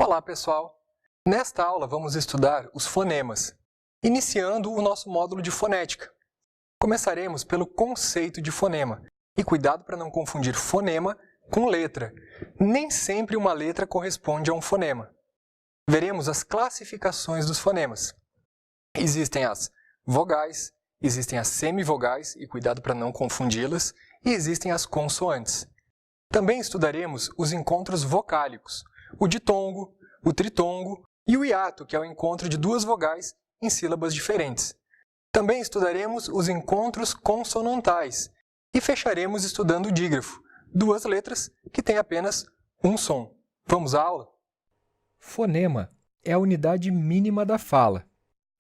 Olá, pessoal! Nesta aula vamos estudar os fonemas, iniciando o nosso módulo de fonética. Começaremos pelo conceito de fonema, e cuidado para não confundir fonema com letra. Nem sempre uma letra corresponde a um fonema. Veremos as classificações dos fonemas. Existem as vogais, existem as semivogais, e cuidado para não confundi-las, e existem as consoantes. Também estudaremos os encontros vocálicos, o ditongo, o tritongo e o hiato, que é o encontro de duas vogais em sílabas diferentes. Também estudaremos os encontros consonantais e fecharemos estudando o dígrafo, duas letras que têm apenas um som. Vamos à aula? Fonema é a unidade mínima da fala,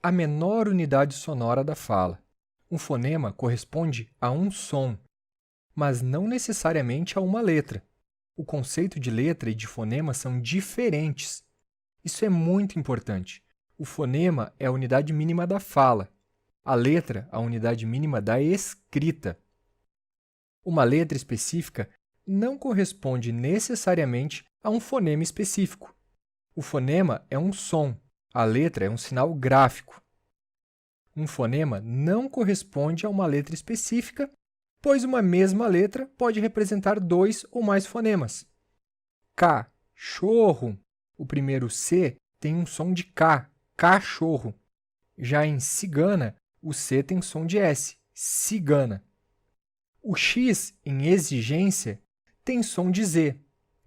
a menor unidade sonora da fala. Um fonema corresponde a um som, mas não necessariamente a uma letra. O conceito de letra e de fonema são diferentes. Isso é muito importante. O fonema é a unidade mínima da fala, a letra, a unidade mínima da escrita. Uma letra específica não corresponde necessariamente a um fonema específico. O fonema é um som, a letra é um sinal gráfico. Um fonema não corresponde a uma letra específica, pois uma mesma letra pode representar dois ou mais fonemas. Cachorro. O primeiro C tem um som de K, cachorro. Já em cigana, o C tem som de S, cigana. O X, em exigência, tem som de Z.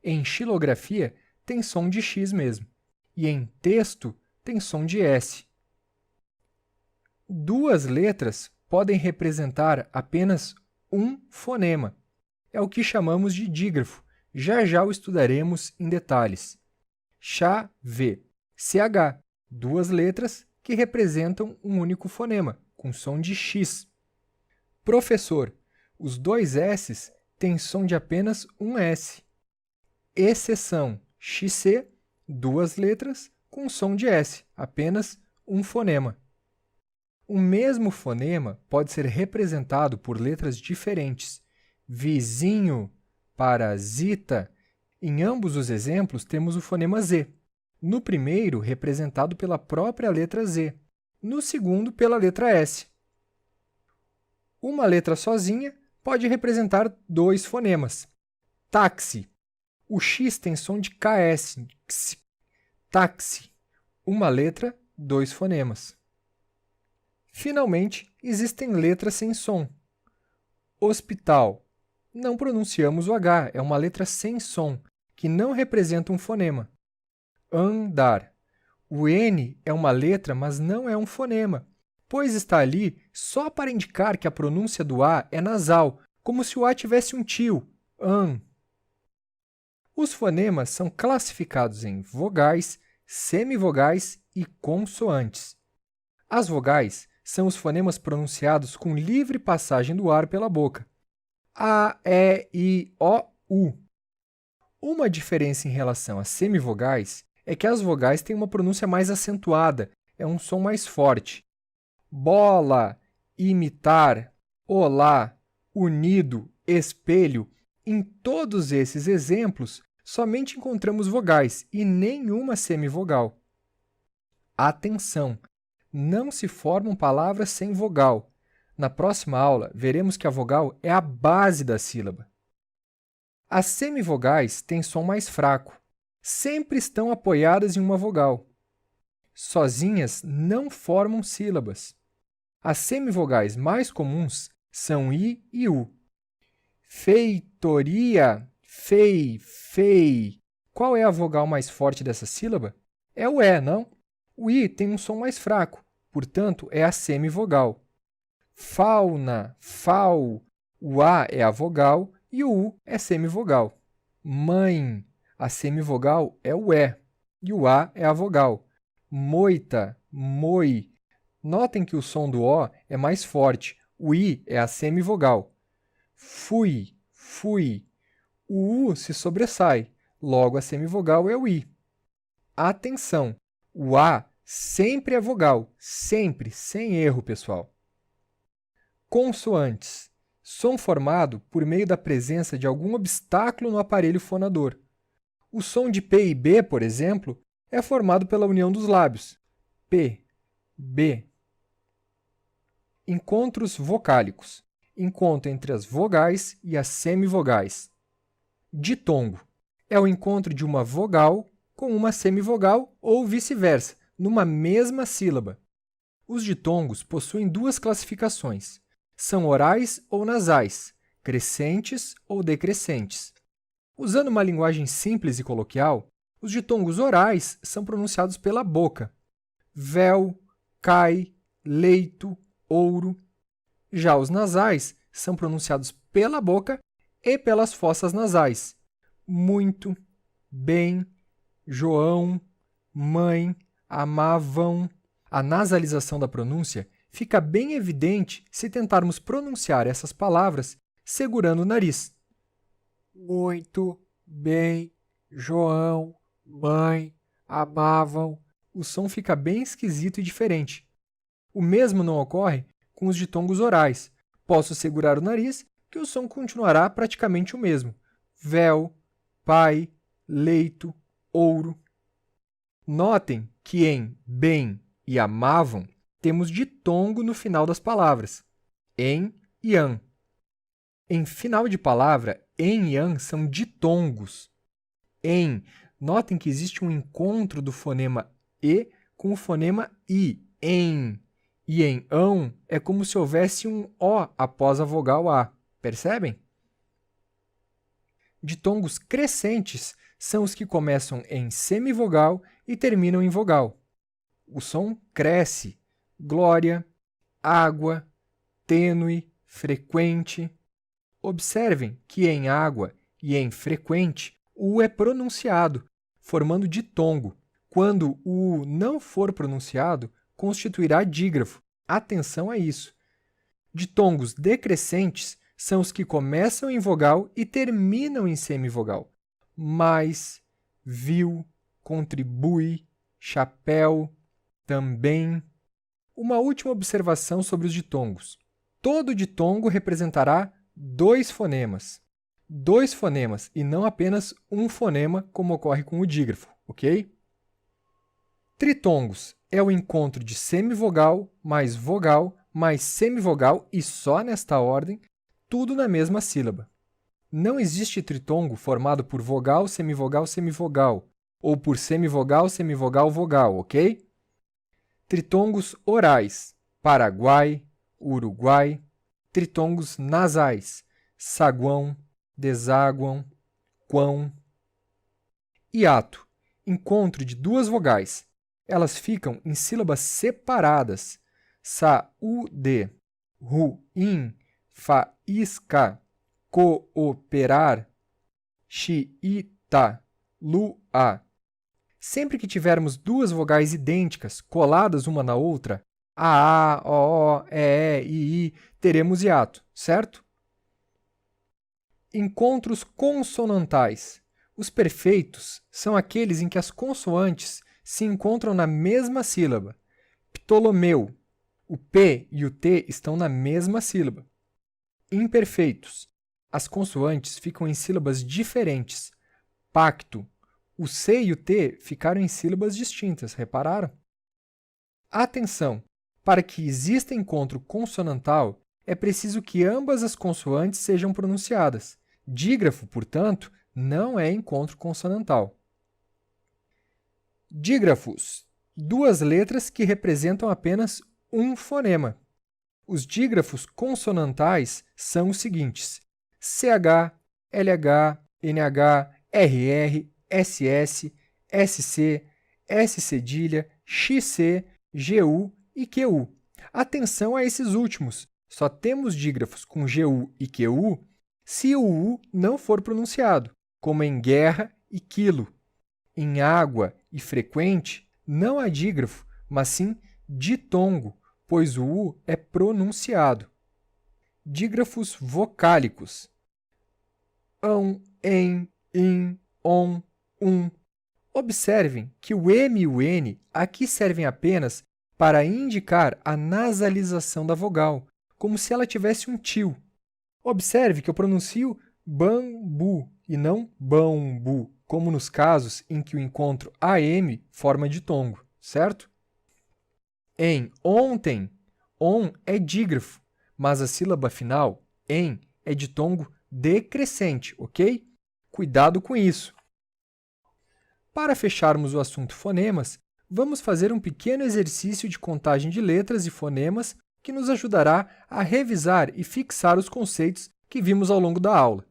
Em xilografia, tem som de X mesmo. E em texto, tem som de S. Duas letras podem representar apenas um fonema. É o que chamamos de dígrafo. Já o estudaremos em detalhes. Chave, CH, duas letras que representam um único fonema, com som de X. Professor, os dois S's têm som de apenas um S. Exceção, XC, duas letras com som de S, apenas um fonema. O mesmo fonema pode ser representado por letras diferentes. Vizinho, parasita. Em ambos os exemplos, temos o fonema Z. No primeiro, representado pela própria letra Z. No segundo, pela letra S. Uma letra sozinha pode representar dois fonemas. Táxi. O X tem som de KS. Táxi. Uma letra, dois fonemas. Finalmente, existem letras sem som. Hospital. Não pronunciamos o H, é uma letra sem som, que não representa um fonema. Andar. O N é uma letra, mas não é um fonema, pois está ali só para indicar que a pronúncia do A é nasal, como se o A tivesse um tio, an. Os fonemas são classificados em vogais, semivogais e consoantes. As vogais são os fonemas pronunciados com livre passagem do ar pela boca. A, E, I, O, U. Uma diferença em relação às semivogais é que as vogais têm uma pronúncia mais acentuada, é um som mais forte. Bola, imitar, olá, unido, espelho. Em todos esses exemplos, somente encontramos vogais e nenhuma semivogal. Atenção! Não se formam palavras sem vogal. Na próxima aula, veremos que a vogal é a base da sílaba. As semivogais têm som mais fraco. Sempre estão apoiadas em uma vogal. Sozinhas não formam sílabas. As semivogais mais comuns são I e U. Feitoria, fei. Qual é a vogal mais forte dessa sílaba? É o E, não? O I tem um som mais fraco, portanto, é a semivogal. Fauna, fau. O A é a vogal e o U é semivogal. Mãe. A semivogal é o E e o A é a vogal. Moita, moi. Notem que o som do O é mais forte. O I é a semivogal. Fui. O U se sobressai, logo a semivogal é o I. Atenção! O A sempre é vogal, sempre, sem erro, pessoal. Consoantes. Som formado por meio da presença de algum obstáculo no aparelho fonador. O som de P e B, por exemplo, é formado pela união dos lábios, P, B. Encontros vocálicos, encontro entre as vogais e as semivogais. Ditongo é o encontro de uma vogal com uma semivogal ou vice-versa, numa mesma sílaba. Os ditongos possuem duas classificações. São orais ou nasais, crescentes ou decrescentes. Usando uma linguagem simples e coloquial, os ditongos orais são pronunciados pela boca. Véu, cai, leito, ouro. Já os nasais são pronunciados pela boca e pelas fossas nasais. Muito, bem, João, mãe, amavam. A nasalização da pronúncia fica bem evidente se tentarmos pronunciar essas palavras segurando o nariz. Muito, bem, João, mãe, amavam. O som fica bem esquisito e diferente. O mesmo não ocorre com os ditongos orais. Posso segurar o nariz que o som continuará praticamente o mesmo. Véu, pai, leito, ouro. Notem que em bem e amavam temos ditongo no final das palavras, em e an. Em final de palavra, em e an são ditongos. Em, notem que existe um encontro do fonema e com o fonema i, em. E em ão é como se houvesse um o após a vogal a. Percebem? Ditongos crescentes são os que começam em semivogal e terminam em vogal. O som cresce. Glória, água, tênue, frequente. Observem que em água e em frequente, o U é pronunciado, formando ditongo. Quando o U não for pronunciado, constituirá dígrafo. Atenção a isso. Ditongos decrescentes são os que começam em vogal e terminam em semivogal. Mais, viu, contribui, chapéu, também. Uma última observação sobre os ditongos. Todo ditongo representará dois fonemas. Dois fonemas e não apenas um fonema, como ocorre com o dígrafo, ok? Tritongos é o encontro de semivogal mais semivogal e só nesta ordem, tudo na mesma sílaba. Não existe tritongo formado por vogal, semivogal, semivogal, ou por semivogal, semivogal, vogal, ok? Tritongos orais, Paraguai, Uruguai. Tritongos nasais, saguão, desaguam, quão. Hiato, encontro de duas vogais. Elas ficam em sílabas separadas. Saúde, ruim, faísca, cooperar, xiita, lua. Sempre que tivermos duas vogais idênticas, coladas uma na outra, a, o, i, teremos hiato, certo? Encontros consonantais. Os perfeitos são aqueles em que as consoantes se encontram na mesma sílaba. Ptolomeu. O P e o T estão na mesma sílaba. Imperfeitos. As consoantes ficam em sílabas diferentes. Pacto. O C e o T ficaram em sílabas distintas, repararam? Atenção! Para que exista encontro consonantal, é preciso que ambas as consoantes sejam pronunciadas. Dígrafo, portanto, não é encontro consonantal. Dígrafos. Duas letras que representam apenas um fonema. Os dígrafos consonantais são os seguintes: CH, LH, NH, RR, SS, SC, S cedilha, XC, GU e QU. Atenção a esses últimos. Só temos dígrafos com GU e QU se o U não for pronunciado, como em guerra e quilo. Em água e frequente, não há dígrafo, mas sim ditongo, pois o U é pronunciado. Dígrafos vocálicos. Ão, em, in, on, Observem que o M e o N aqui servem apenas para indicar a nasalização da vogal, como se ela tivesse um tio. Observe que eu pronuncio bambu e não bambu, como nos casos em que o encontro AM forma ditongo, certo? Em ontem, on é dígrafo, mas a sílaba final, em, é ditongo decrescente, ok? Cuidado com isso! Para fecharmos o assunto fonemas, vamos fazer um pequeno exercício de contagem de letras e fonemas que nos ajudará a revisar e fixar os conceitos que vimos ao longo da aula.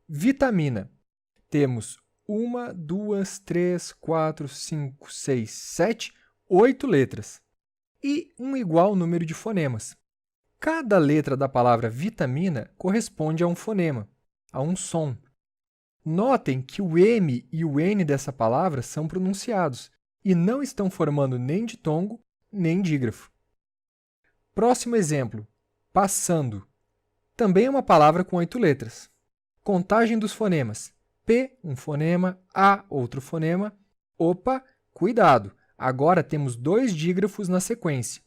Vitamina. Temos 1, 2, 3, 4, 5, 6, 7, 8 letras e um igual número de fonemas. Cada letra da palavra vitamina corresponde a um fonema, a um som. Notem que o M e o N dessa palavra são pronunciados e não estão formando nem ditongo nem dígrafo. Próximo exemplo, passando. Também é uma palavra com 8 letras. Contagem dos fonemas. P, um fonema, A, outro fonema. Opa, cuidado! Agora temos 2 dígrafos na sequência,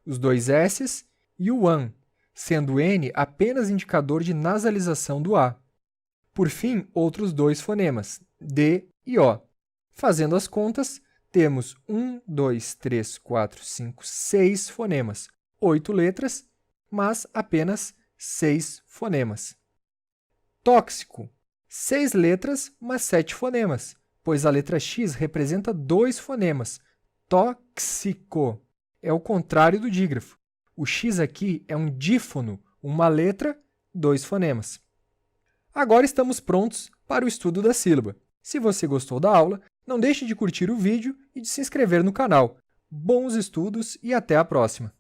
os 2 S's e o AN, sendo o N apenas indicador de nasalização do A. Por fim, outros 2 fonemas, D e O. Fazendo as contas, temos 1, 2, 3, 4, 5, 6 fonemas, 8 letras, mas apenas 6 fonemas. Tóxico. 6 letras, mas 7 fonemas, pois a letra X representa 2 fonemas. Tóxico. É o contrário do dígrafo. O X aqui é um dífono, uma letra, 2 fonemas. Agora estamos prontos para o estudo da sílaba. Se você gostou da aula, não deixe de curtir o vídeo e de se inscrever no canal. Bons estudos e até a próxima!